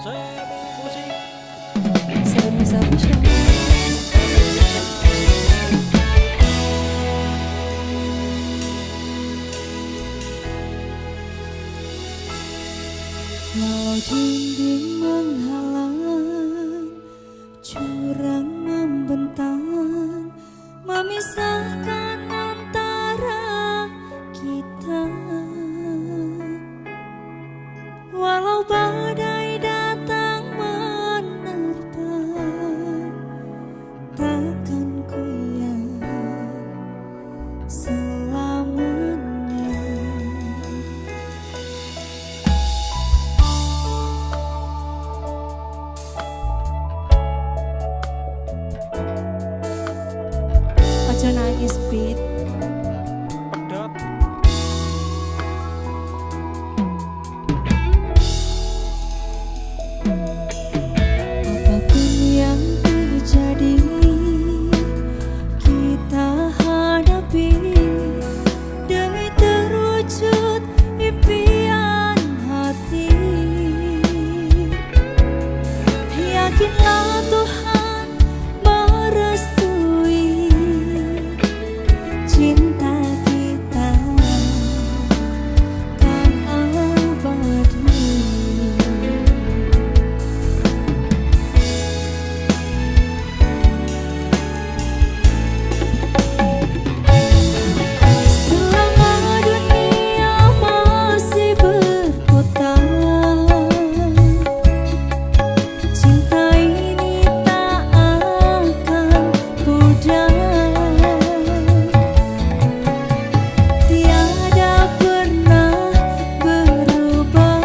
Walau dinding menghalang, jurang membentang, memisahkan antara kita. Walau badai datang menerpa, takkan ku yang selamanya. Aja nangis, Pit. Apapun yang terjadi, kita hadapi demi terwujud impian hati. Yakinlah Tuhan merestui cinta kita kan abadi. Selama dunia masih berputar, cinta ini tak akan pudar. Tiada pernah berubah,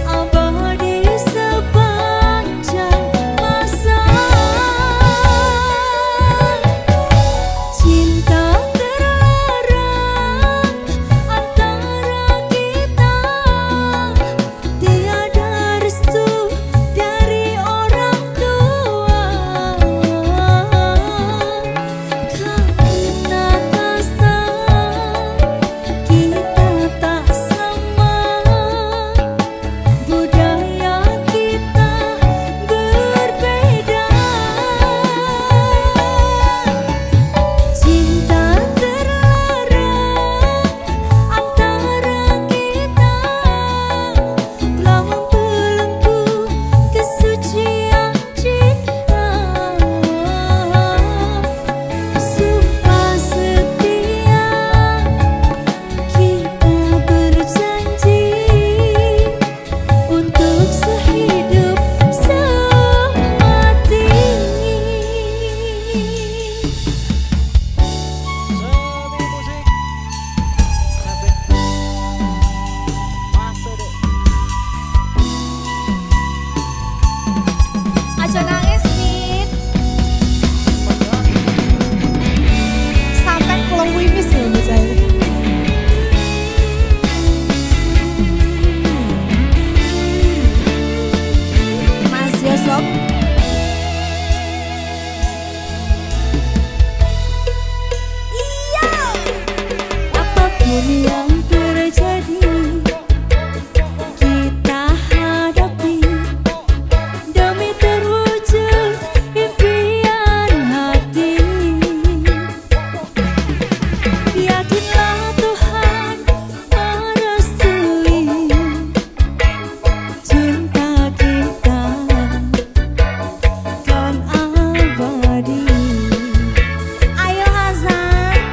abadi sepanjang masa. Cinta terlarang antara kita, tiada restu dari orang tua. Karena kasta kita tak sama, budaya kita berbeda. Cinta terlarang antara kita telah membelenggu kesucian cinta. Sumpah setia kita berjanji untuk sehidup semati. Aja nangis, Pit. Sampai kelong wimis ya bocah ini. Mas Yosop. Iya. Apapun yang terjadi, kita hadapi demi terwujud impian hati. Yakinlah Tuhan merestui cinta kita kan abadi. Ayo Hazan.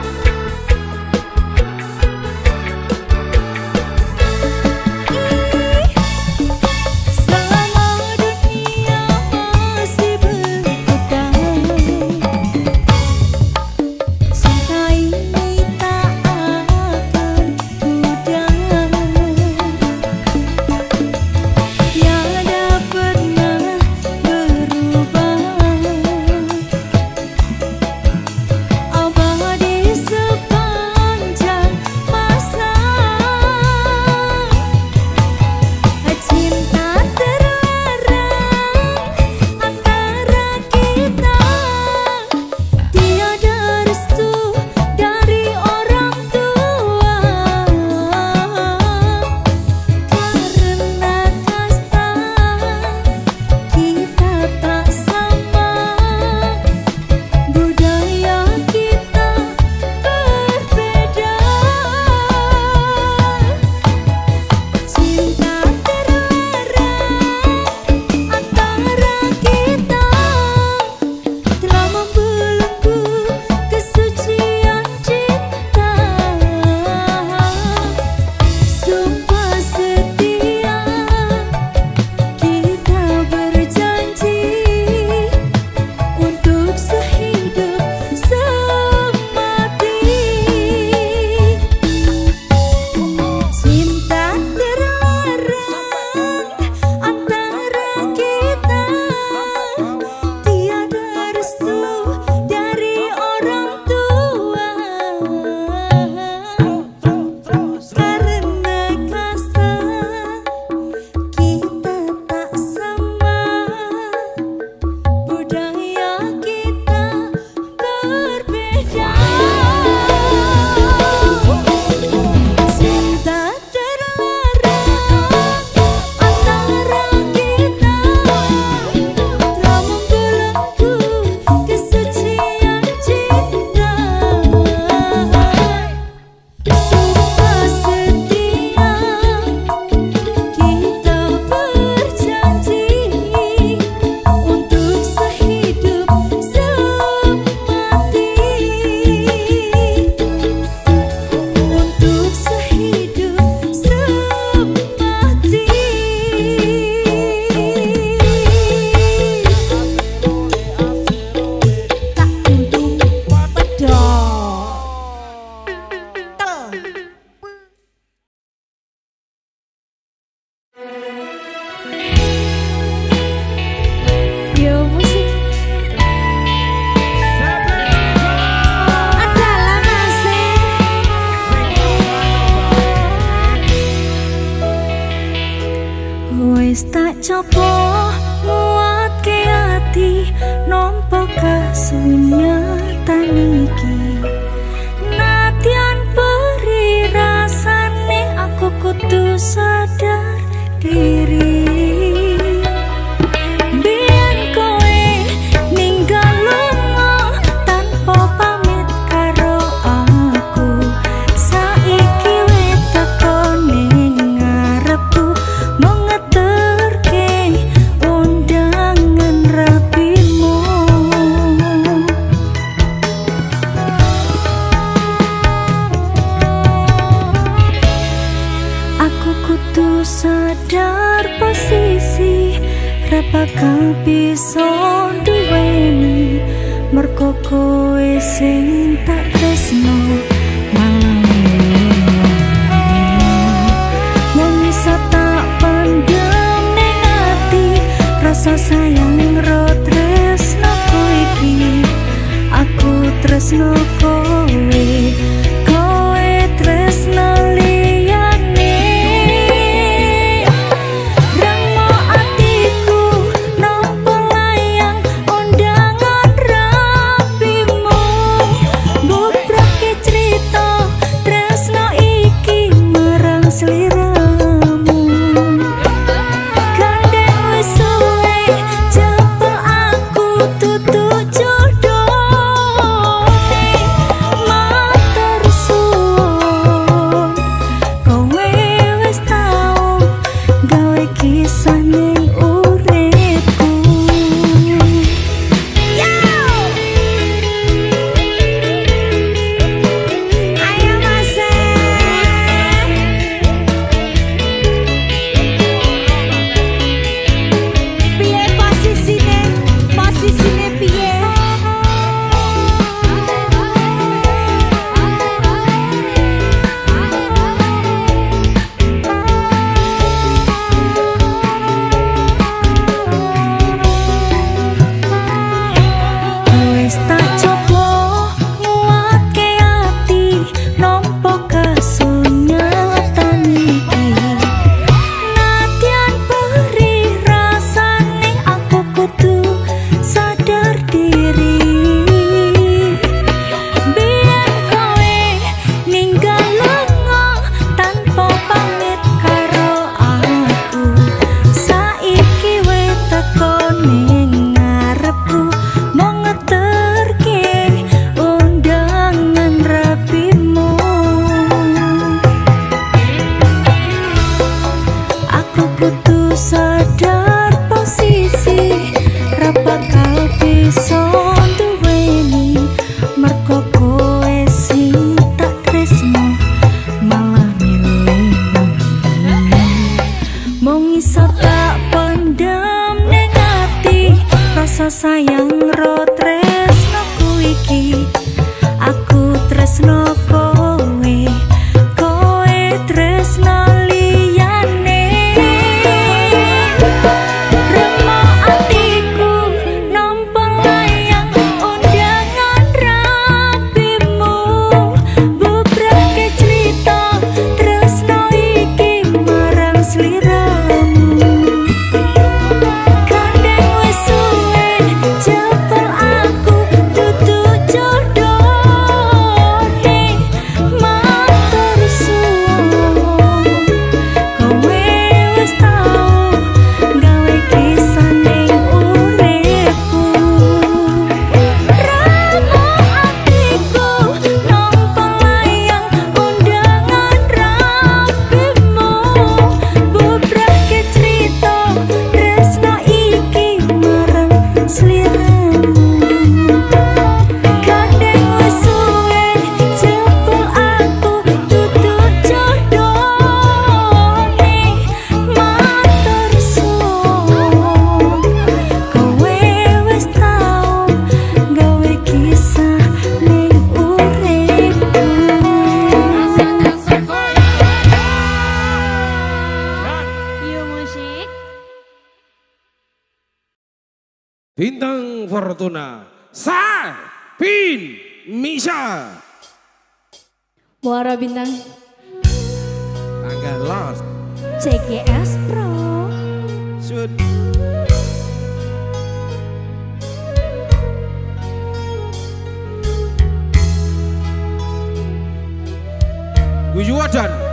sadar posisi ra bakal bisa duweni mergo kowe sing tak tresno malam ini mung iso tak pendem ning ati rasa sayang ro tresnoku iki aku tresno kowe kowe tresno liyane ramo atiku nampa layang undangan rapimu bubrake cerita tresno iki marang sliramu gandeng wis suwe jebul aku tutu sadar posisi ra bakal bisa duweni mergo kowe sing tak tresno malah milih mung iso tak pendem ning ati rasa sayang ro tresnoku iki aku tresno kowe kowe tresno Bintang Fortuna Sabin Misha Muara Bintang tanggal los CGS Pro Sud Guyuwadan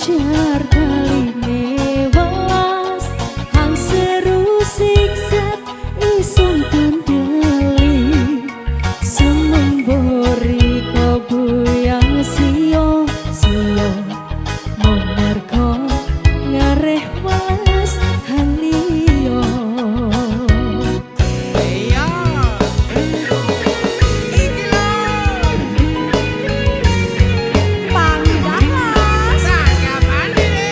ujar kaline welas hang seru sikset isun kandeli semembori kobuyang sio sio memerko ngareh welas hang liyo Iya. Iki lho. panggalas Saya mandi deh.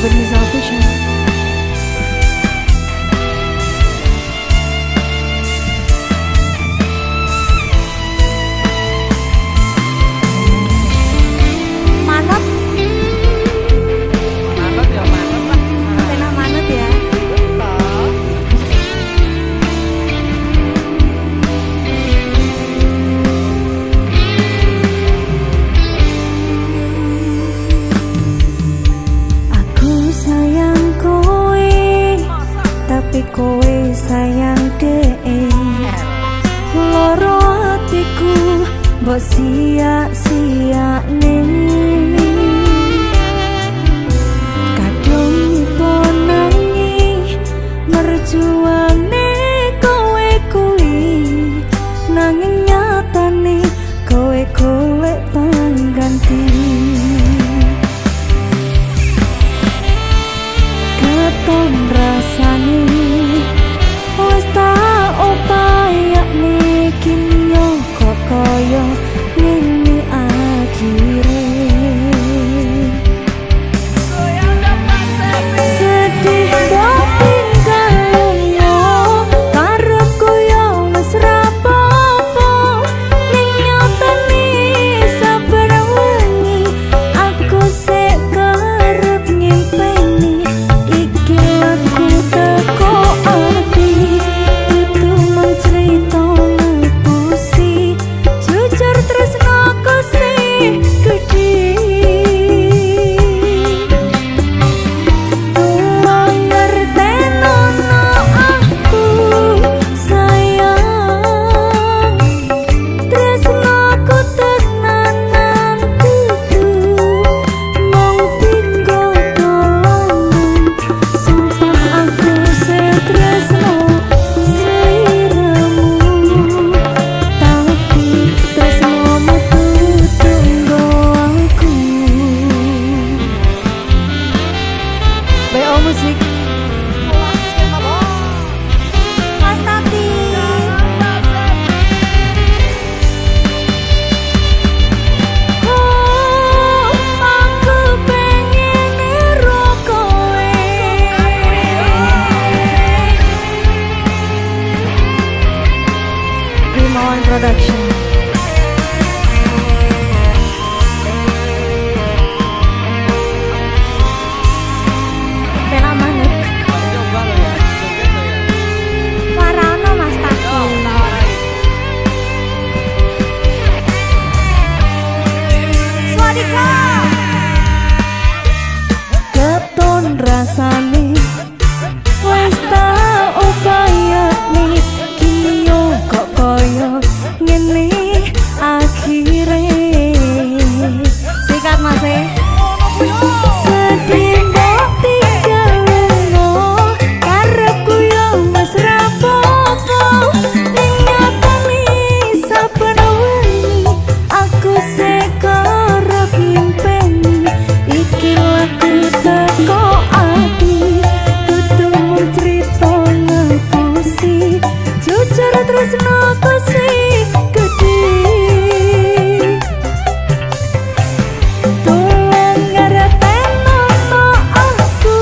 Nisa Official. Manut. Manut ya manut lah. Pena manut ya. Aku sayang kowe, tapi kowe sayang dee. Loro hatiku mbok sia-siane. Kadung ponangi merjuane kowe kuwi, nanging nyatane kowe golek pangganti. Keton rasane wis tak upayane kinyo kok koyo ngene akhire. Sedih mbok tinggal lunga, karepku yo wis ra apa-apa. Ning nyatane saben wengi aku sik kerep ngimpeni. Iki lagu teko ati, dudu mung crita ngepusi. Jujur tresnaku sih gedhe. Tolong ngertenono aku sayang, tresnaku tenanan dudu mung tinggo dolanan. Sumpah aku setresno sliramu, tapi tresnomu tunggu aku. BO Musik Mas Tati. Oh, aku pengen niru kowe. Rimawan Production. Pena manut. Coba lo ya. Joget lo ya. Warano Mas Tati. Swadika. Keton rasane wis tak upayane kinyo kok koyo ngene akhire. Sikat Mas e. Sedih mbok tinggal lunga, karepku yo wis ra apa-apa. Ning nyatane saben wengi aku sik kerep ngimpeni. Iki lagu teko ati, dudu mung crita ngepusi. Jujur tresnaku sih gedhe. Tolong ngertenono aku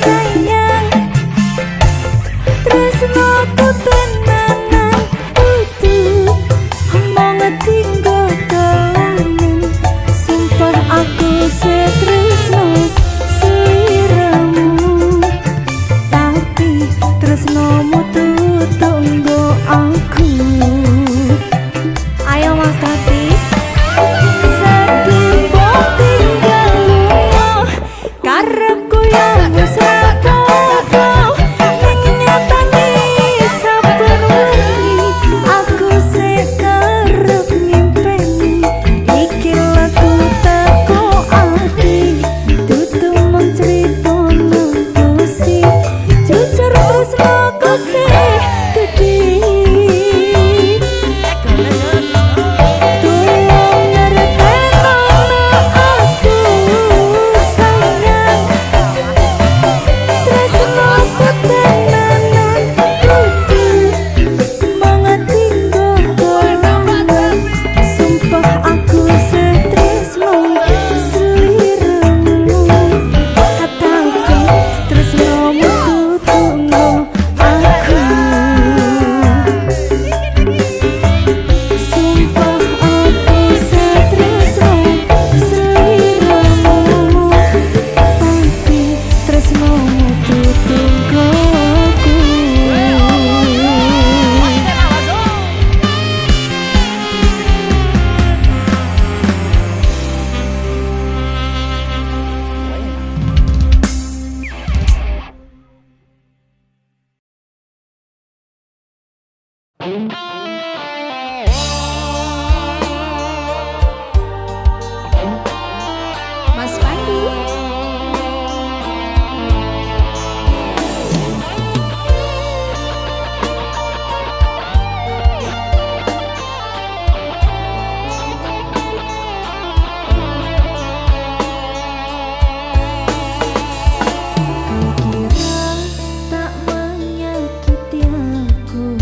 sayang, tresnaku tenanan dudu mung tinggo dolanan. Sumpah aku setresno sliramu, tapi tresnomu tunggu aku. Ayo Mas Tati. Sedih mbok tinggal lunga, karepku yo wis ra apa-apa. Ning nyatane saben wengi aku sik kerep ngimpeni. Iki lagu teko ati, dudu mung crita ngepusi. Jujur tresnaku sih gedhe. Tolong ngertenono aku sayang, Mas Pandu. Kau kira tak menyakiti aku,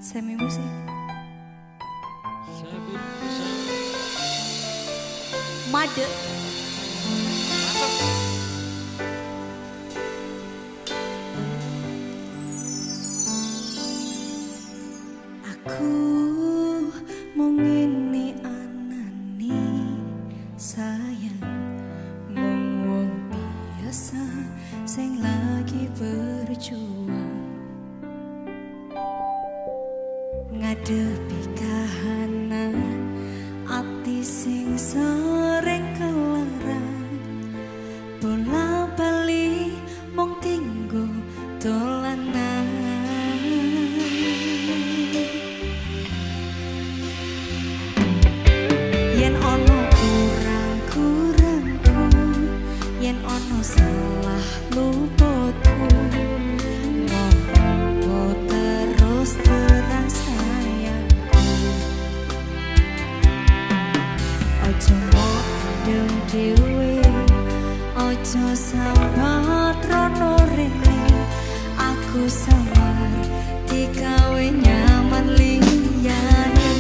Semi musik. Semi musik. Made. Masuk. Aku mau ngene anani sayang, mung wong biasa sing lagi berjuang ngadepi kahanan ati sing sering kelaran, bola bali mung tinggo dolanan. Yen ono kurang-kurangku, yen ono salah luputku, ngomong terus terang sayangku. Ojo modeng dhewe, ojo sambat rono rene, aku samar digawe nyaman liyane.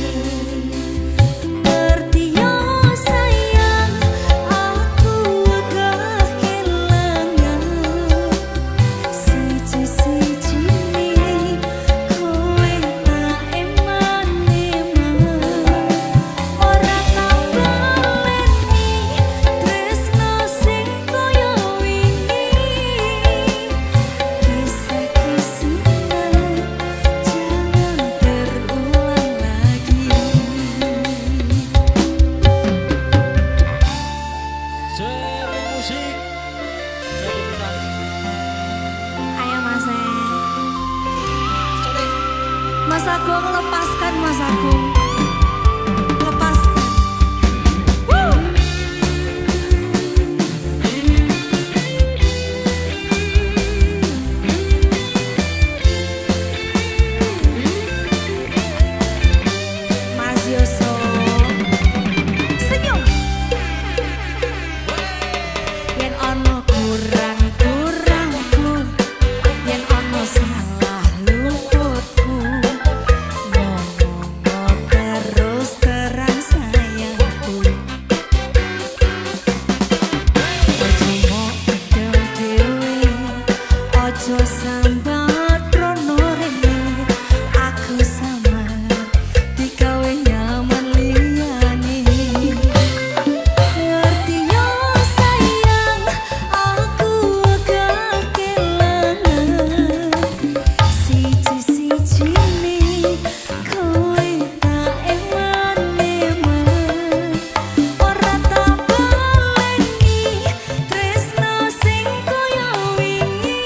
Mas Agung, lepaskan Mas Agung. Lepaskan. Woo! Mas Yoso, senyum. Yen ono kurang-kurangku, yen ono salah luputku, terus terang sayangku. Ojo modeng dhewe, ojo sambat rono rene, aku samar digawe nyaman liyane. Ngerti yo sayang, aku gak kelangan siji-sijine kowe tak eman-eman, ora tak baleni tresno sing koyo wingi,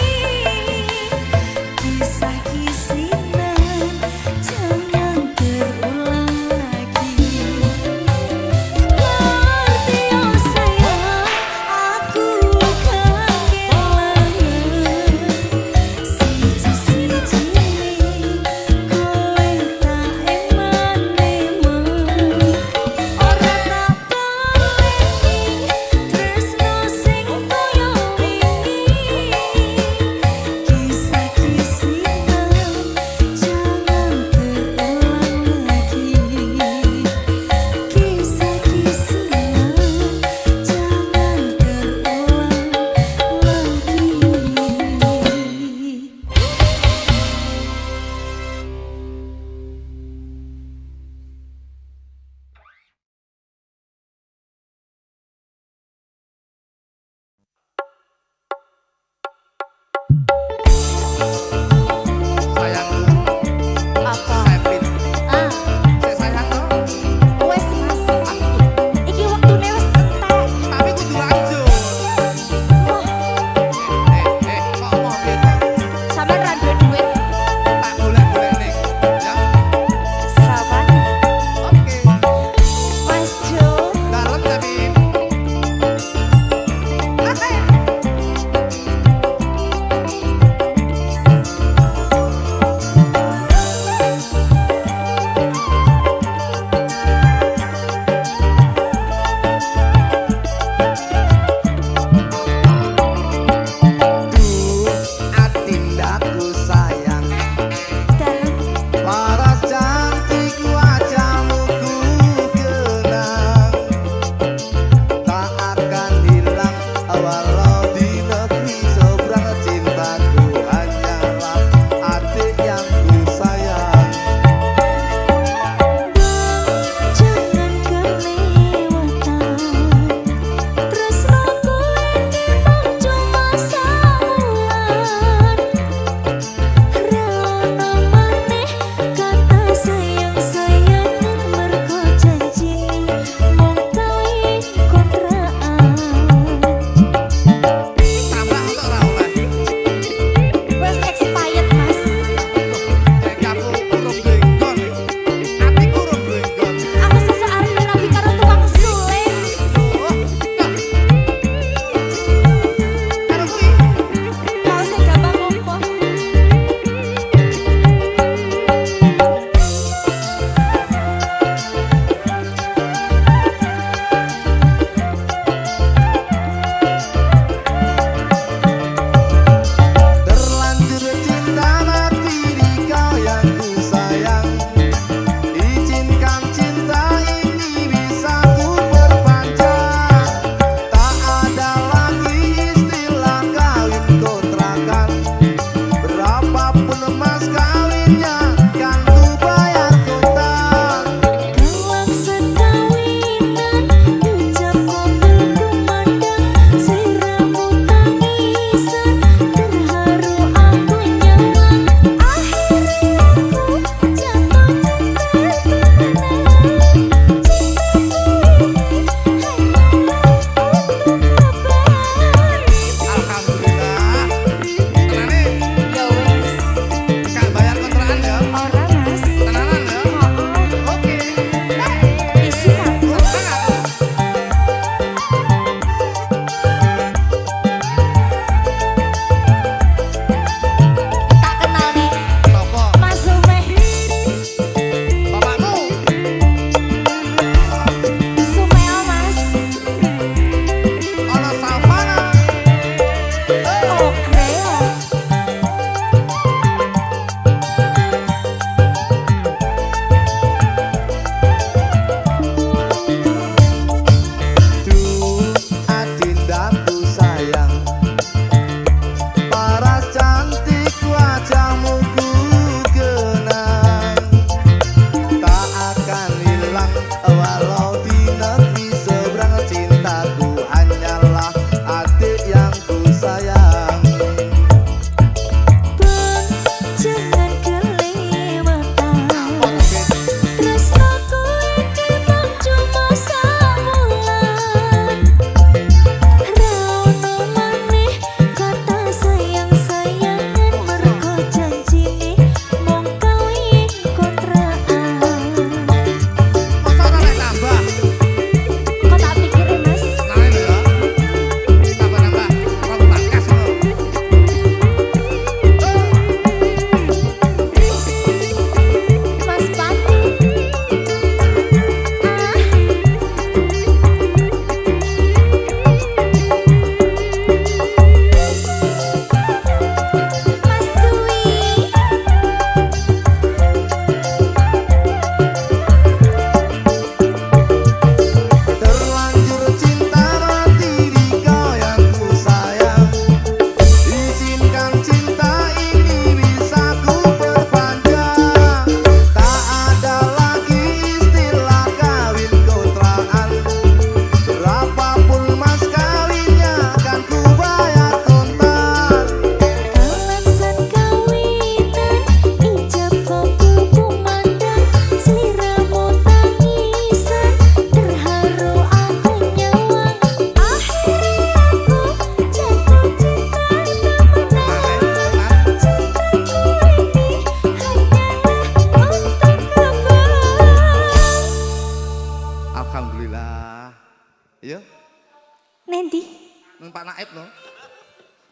Pak Naib loh.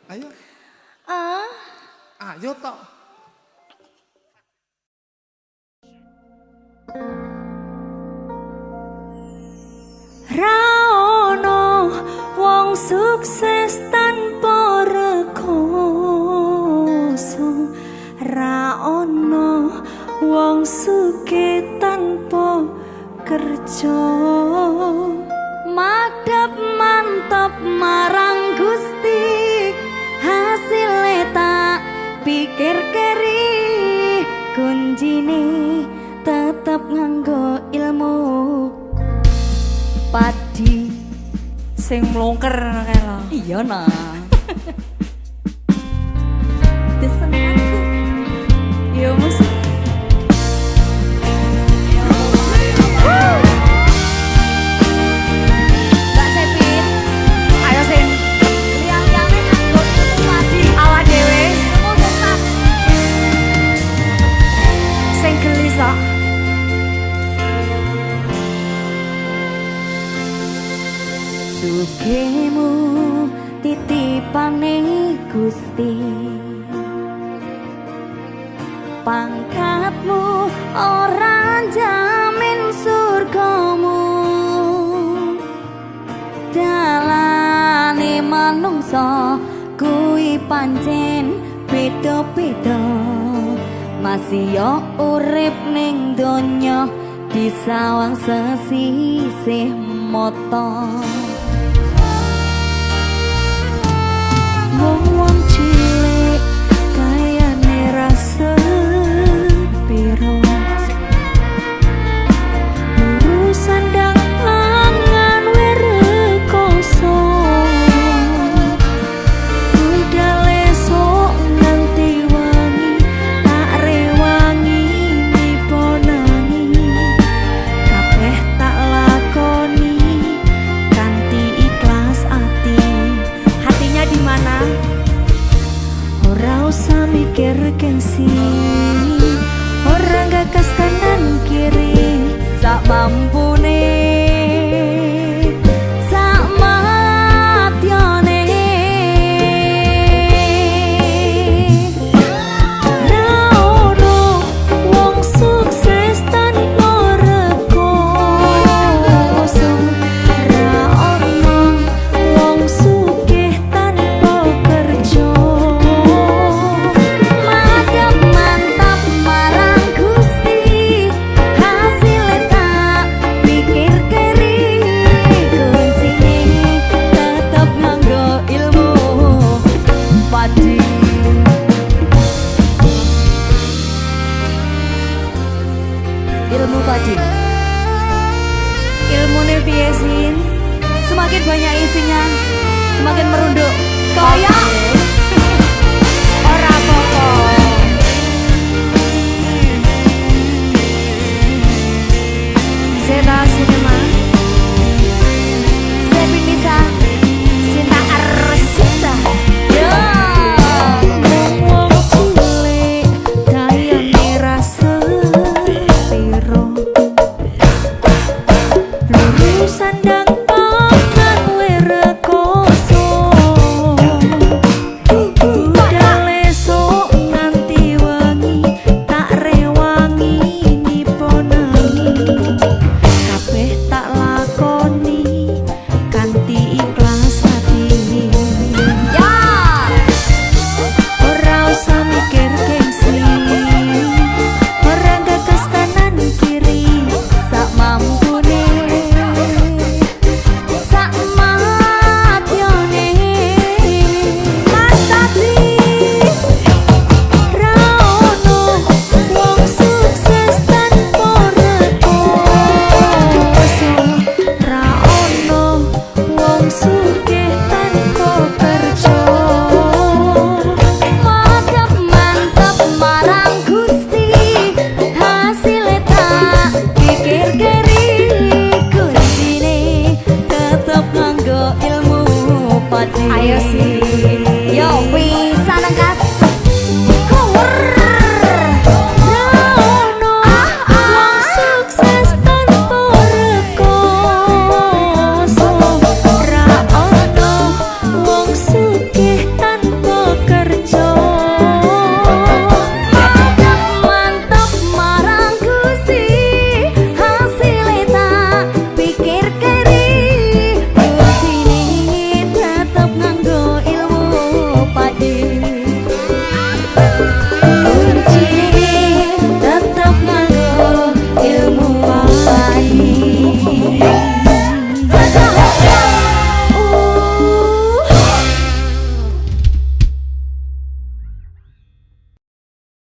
Ayo. Ah, Ayo tok. ra ono wong sukses tanpa rekoso, ra ono wong sugih tanpa kerja. Madhep mantep marang Gusti, hasilnya tak pikir keri, kuncine tetep nganggo ilmu. Padi sing mlongker kae lho. Iya nah. Desenengku. Yo musik. Gak sepit. Ayo Sin. Liang-liange nganggo ilmu padi awak dhewe. Ilmu sesat. Sing gelisah. Sugihmu titipane Gusti, pangkatmu ora jamin surgamu, dalane manungsa kuwi pancen beda-beda, masih yo urip ning donya disawang sesisih mata. Wong cilik kayane rasa piro, urusan dang pangan werekoso, udah lesok nanti wangi tak rewangi diponangi, kabeh tak lakoni kanthi ikhlas ati. Hatinya di mana? Ora usah mikir gengsi, ora gagas kanan kiri, sak mampune, sak matyane. Ra ono wong sukses tanpa rekoso, ra ono wong sugih tanpa kerja. Madhep mantap marang Gusti, hasilnya tak pikir keri, kuncine tetep nganggo ilmu padi. Ilmu padi. Ilmune piye Sin? Semakin banyak isinya, semakin merunduk. Kaya ora apa-apa. Zeta Cinema, Sepin Nisa, Sinta Arsita. Ya, wong cilik kayane rasa piro, lulusan dang pangan werekoso,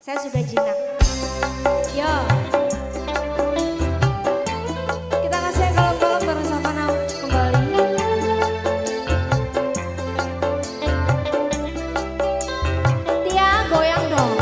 Saya sudah jinak. Yo. Kita kasih kalem-kalem bareng sama Nau kembali. Tia goyang dong.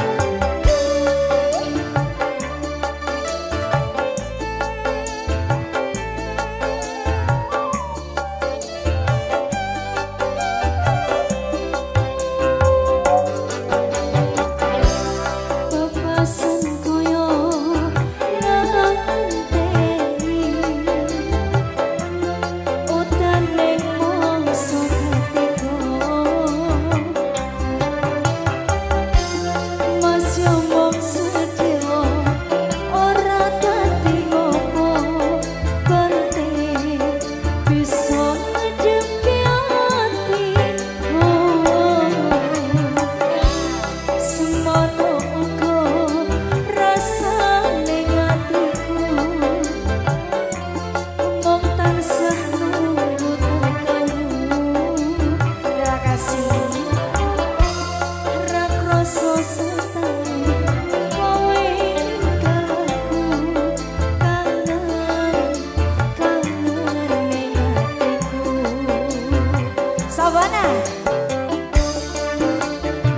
Sabana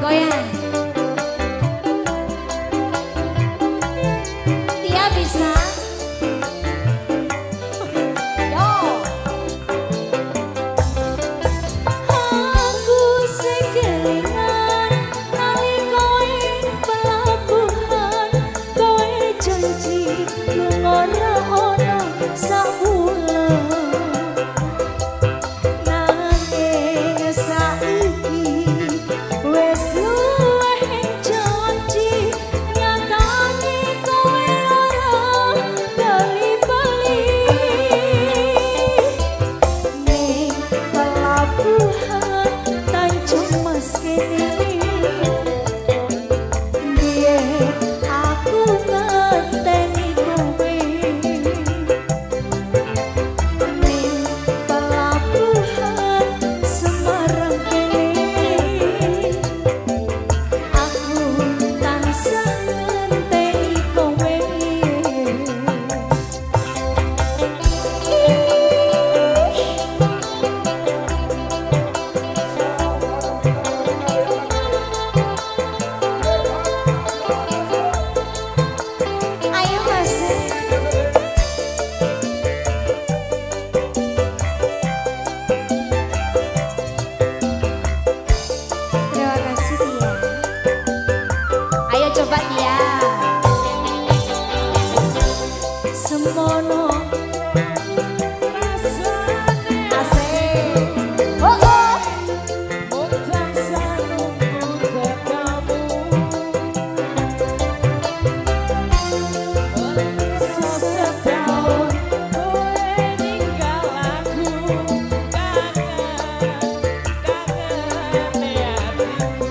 goyang. Tia bisa. Yo. Aku sekelingan nalika ing pelabuhan kowe janji lunga ora ana sabulan. Coba dia semono asik. Oh oh utang sanungku tekamu setahun kowe ninggal aku kangen hatiku.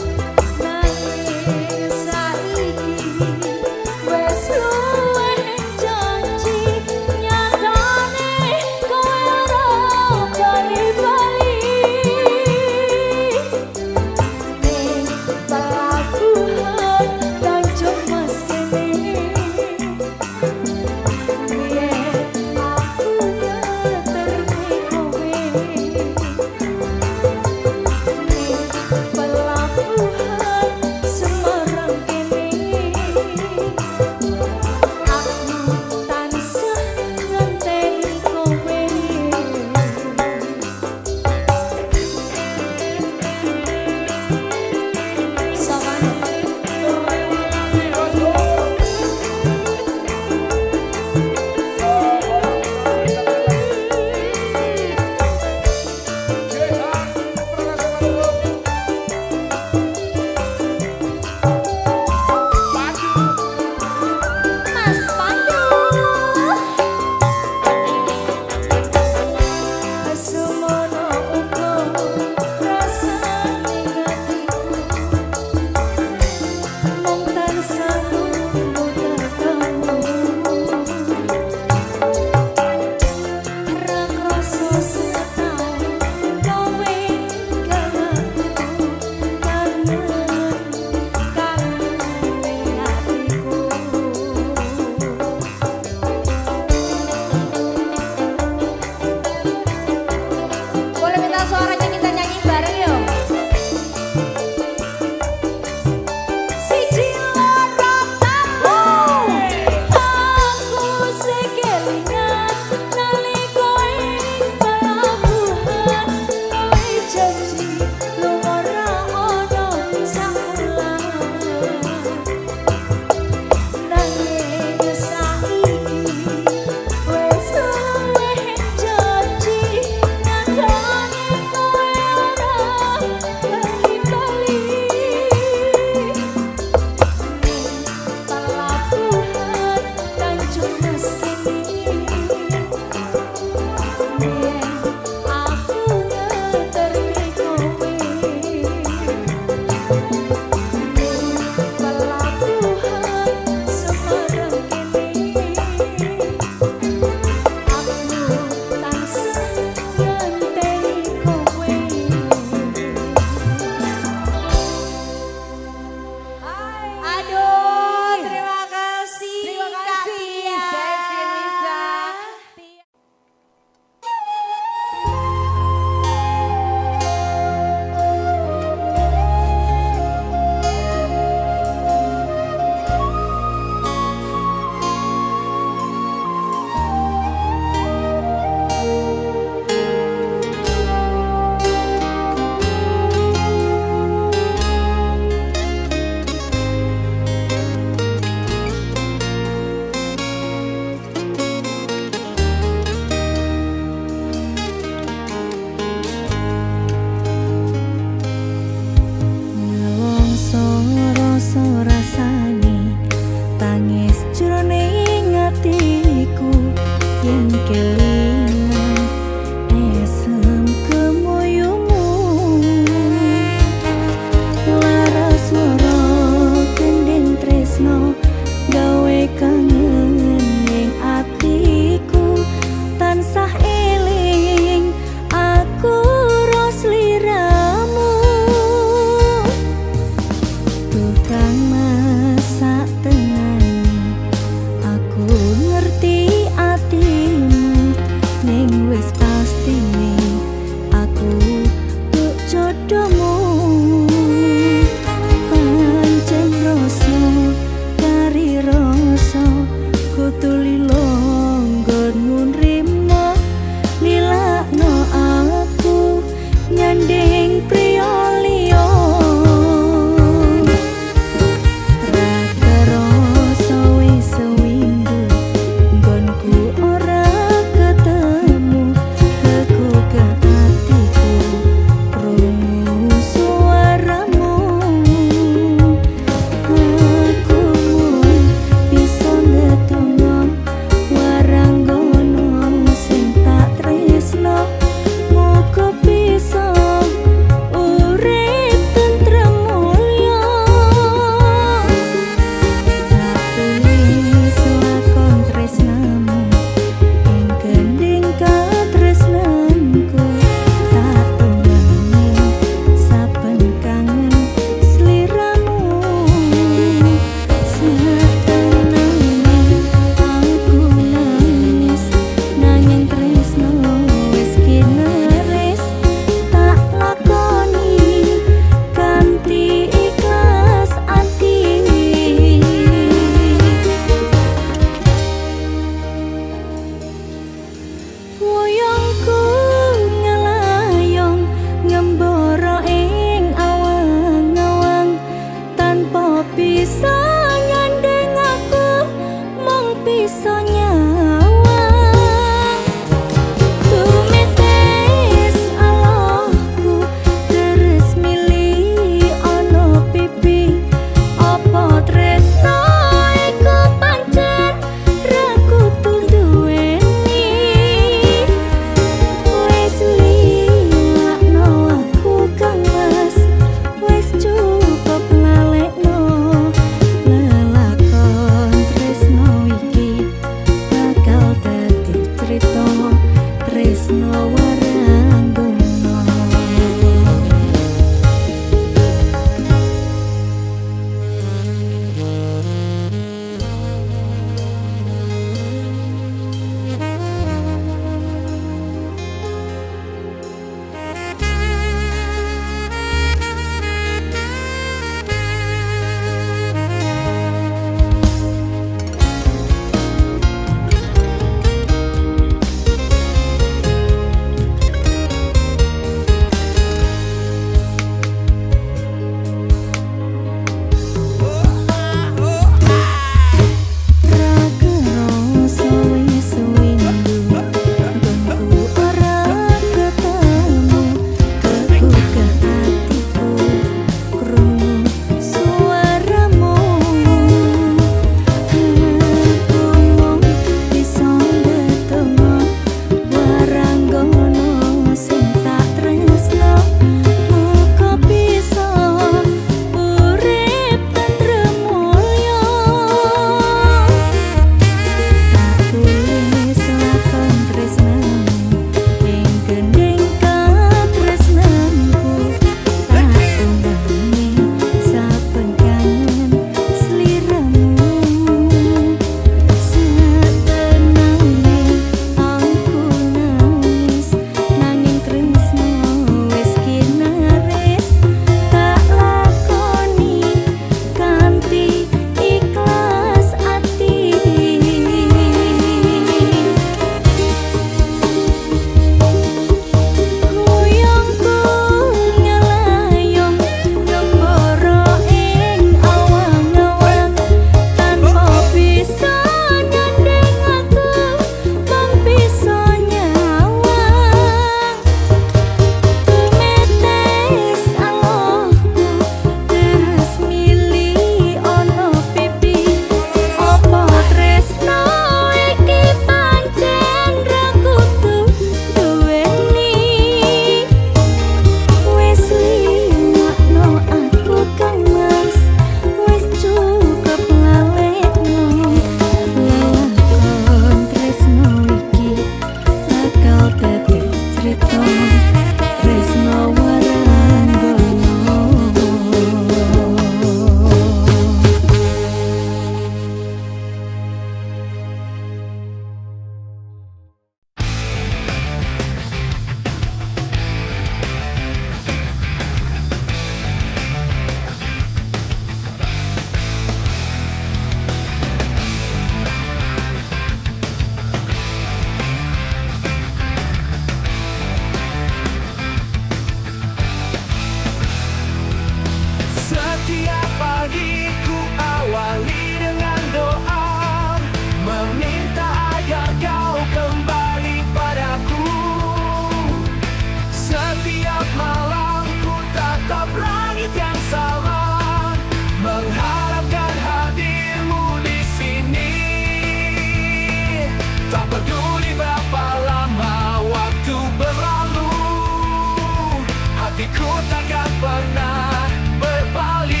hatiku takkan pernah berpaling.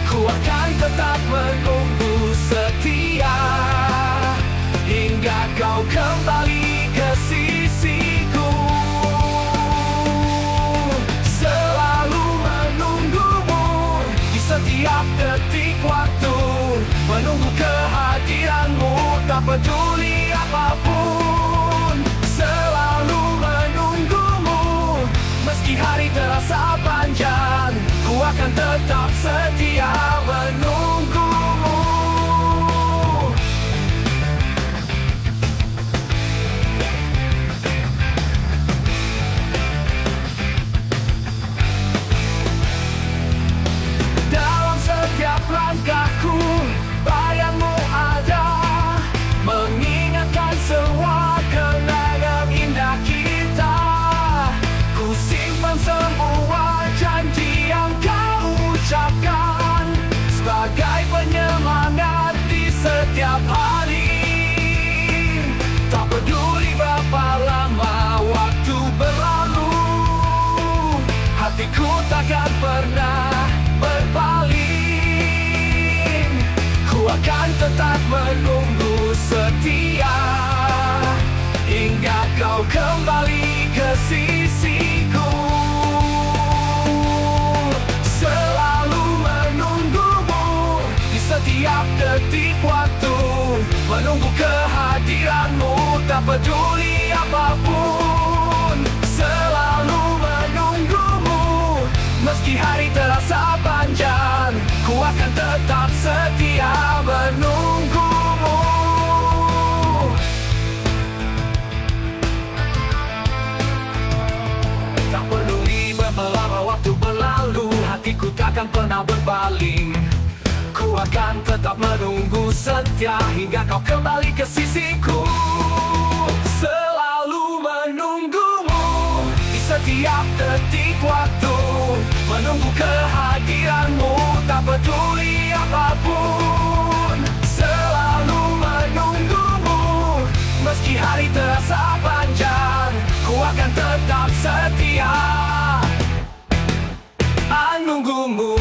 Ku akan tetap menunggu setia hingga kau kembali ke sisiku. Selalu menunggumu di setiap detik waktu, menunggu kehadiranmu tak peduli apapun. Selalu menunggumu meski hari terasa panjang, ku akan tetap setia menunggumu. Dalam setiap langkahku bayangmu ada, mengingatkan semua kenangan indah kita. Ku simpan semua janji yang kau ucapkan sebagai penyemangat di setiap hari. Tak peduli berapa lama waktu berlalu, hatiku takkan pernah berpaling. Ku akan tetap menunggu setia hingga kau kembali ke sisiku. Selalu menunggumu di setiap detik waktu, menunggu kehadiranmu tak peduli apapun. Selalu menunggumu meski hari terasa panjang, ku akan tetap setia menunggumu. Tak peduli berapa lama waktu berlalu, hatiku takkan pernah berpaling. Ku akan tetap menunggu setia hingga kau kembali ke sisiku. Selalu menunggumu di setiap detik waktu, menunggu kehadiranmu tak peduli apapun. Selalu menunggumu meski hari terasa panjang, ku akan tetap setia menunggumu.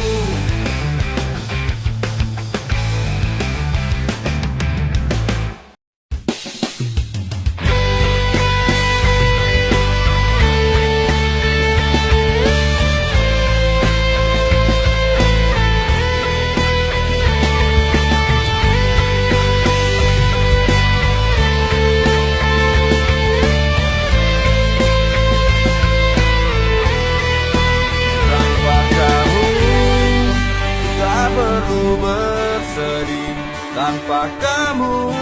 Tanpa kamu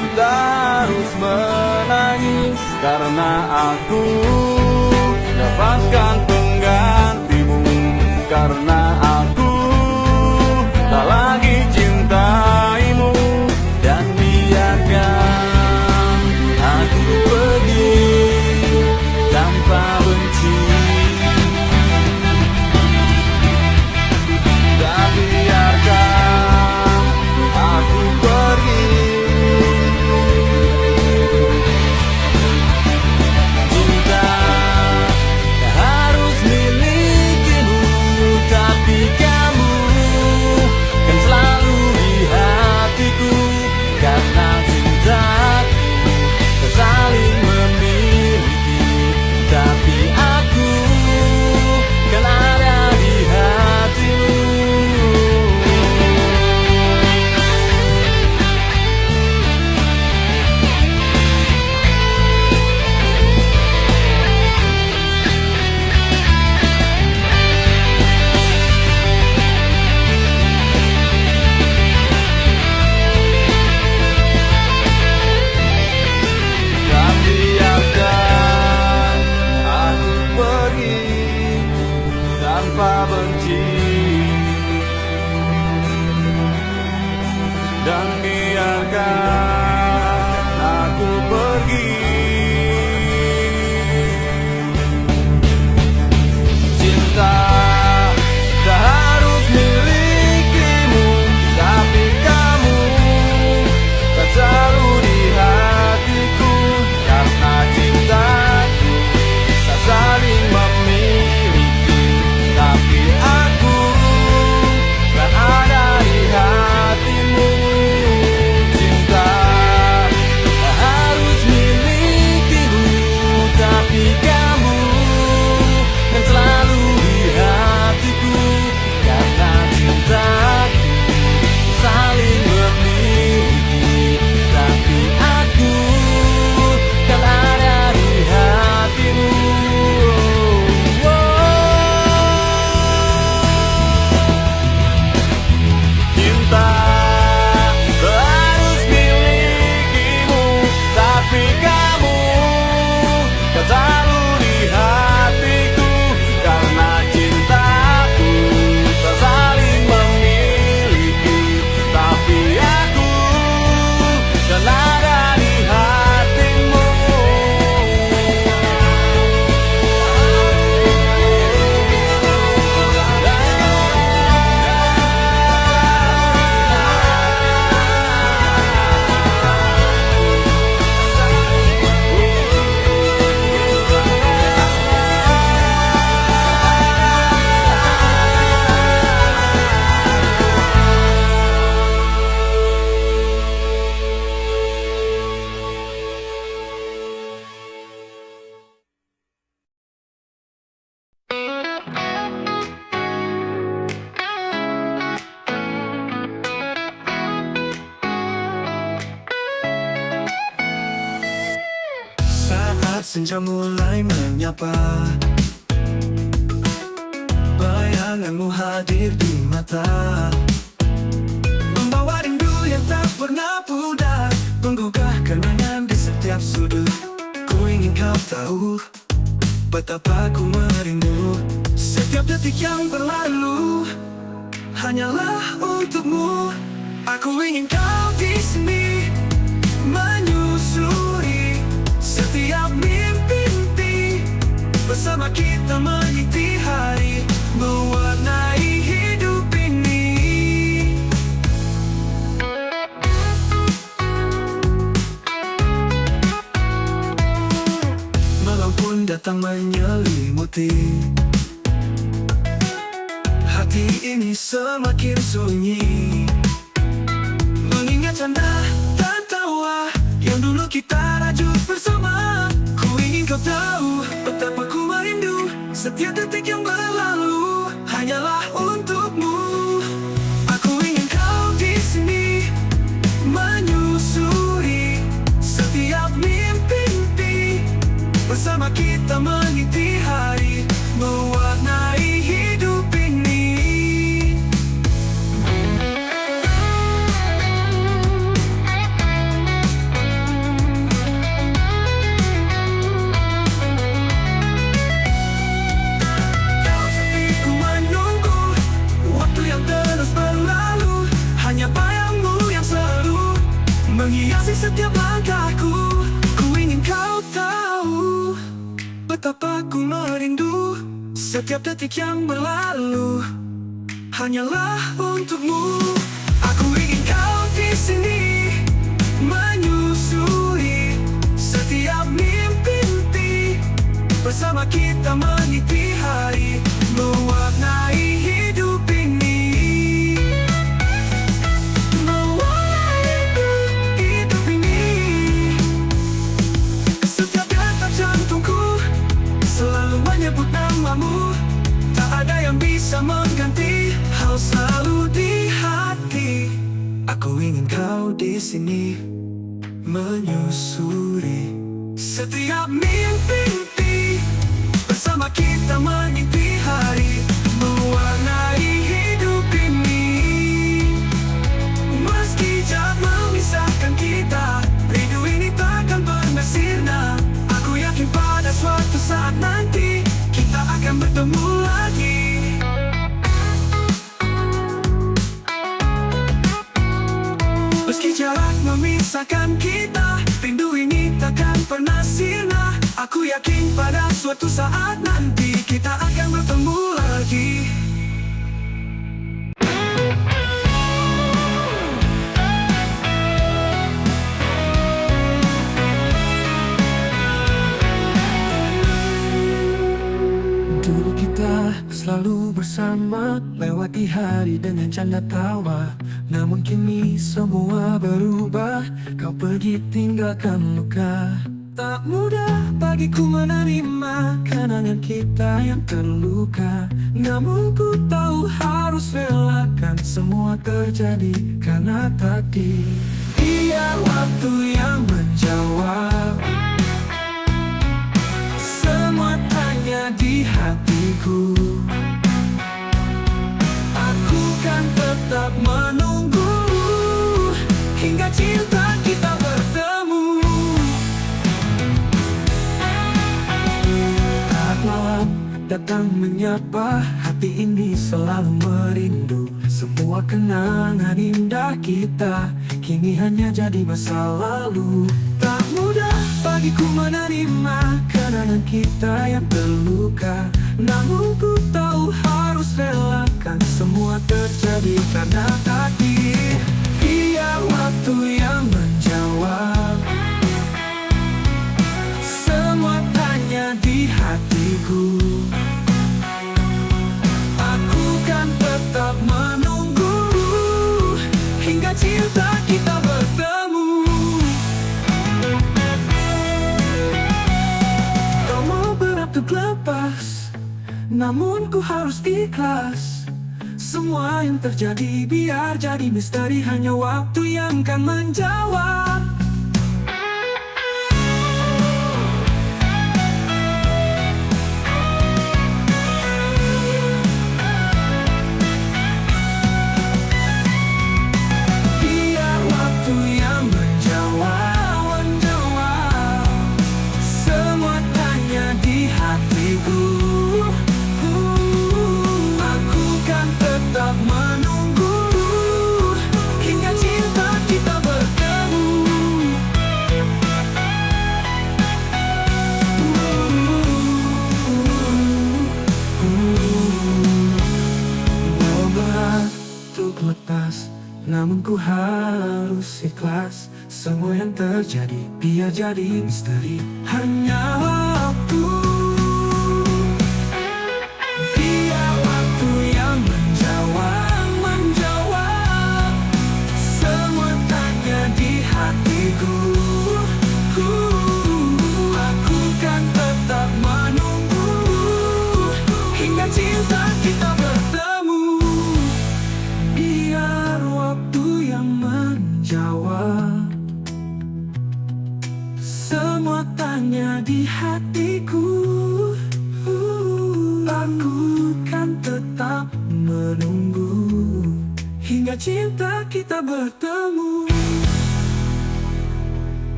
kita harus menangis, karena aku dapatkan penggantimu, karena aku tak lagi cintaimu. Dan biarkan aku pergi tanpa benci, dan biarkan aku pergi. Cinta Senja mulai menyapa, bayanganmu hadir di mata, membawa rindu yang tak pernah pudar, menggugah kenangan di setiap sudut. Ku ingin kau tahu betapa ku merindu. Setiap detik yang berlalu hanyalah untukmu. Aku ingin kau di sini, menyusuri setiap mimpi-mimpi. Bersama kita mengisi hari, mewarnai hidup ini. Malam pun datang menyelimuti, hati ini semakin sunyi, mengingat canda dan tawa yang dulu kita rajut bersama. Ku ingin kau tahu betapa ku merindu. Setiap detik yang berlalu hanyalah untukmu. Aku ingin kau di sini, menyusuri setiap mimpi-mimpi. Bersama kita mengisi hari, mewarnai hidup ini. Kau sepiku menunggu, waktu yang terus berlalu, hanya bayangmu yang selalu menghiasi setiap langkahku. Ku ingin kau tahu betapa ku merindu. Setiap detik yang berlalu hanyalah untukmu. Aku ingin kau di sini, menyusuri setiap mimpi-mimpi. Bersama kita mengisi hari, mewarnai hidup ini. Mewarnai hidup ini. Setiap detak jantungku selalu menyebut namamu. Tak ada yang bisa mengganti, kau selalu di hati. Aku ingin kau di sini, menyusuri setiap mimpi-mimpi. Bersama kita mengisi hari, mewarnai hidup ini. Meski jarak memisahkan kita, rindu ini takkan pernah sirna. Aku yakin pada suatu saat nanti kita akan bertemu lagi. Meski jarak memisahkan kita, rindu ini takkan pernah sirna. Aku yakin pada suatu saat nanti kita akan bertemu lagi. Dulu kita selalu bersama, lewati hari dengan canda tawa. Namun kini semua berubah, kau pergi tinggalkan luka. Tak mudah bagiku menerima kenangan kita yang terluka. Namun ku tahu harus relakan semua terjadi karena takdir. Biar waktu yang menjawab semua tanya di hatiku. Aku kan tetap menunggu hingga cinta kita bertemu. Saat malam datang menyapa, hati ini selalu merindu. Semua kenangan indah kita kini hanya jadi masa lalu. Tak mudah bagiku menerima kenangan kita yang terluka. Namun ku tahu harus relakan semua terjadi karena takdir. Biar waktu yang menjawab semua tanya di hatiku. Aku kan tetap menunggu hingga cinta kita bertemu. Kau mau berat untuk lepas, namun ku harus ikhlas. Semua yang terjadi biar jadi misteri, hanya waktu yang kan menjawab. ku harus ikhlas. Semua yang terjadi biar jadi misteri. Hanya waktu, biar waktu yang menjawab semua tanya di hatiku. Aku kan tetap menunggu hingga cinta kita bertemu. Biar waktu yang menjawab semua tanya di hatiku. Aku kan tetap menunggu hingga cinta kita bertemu.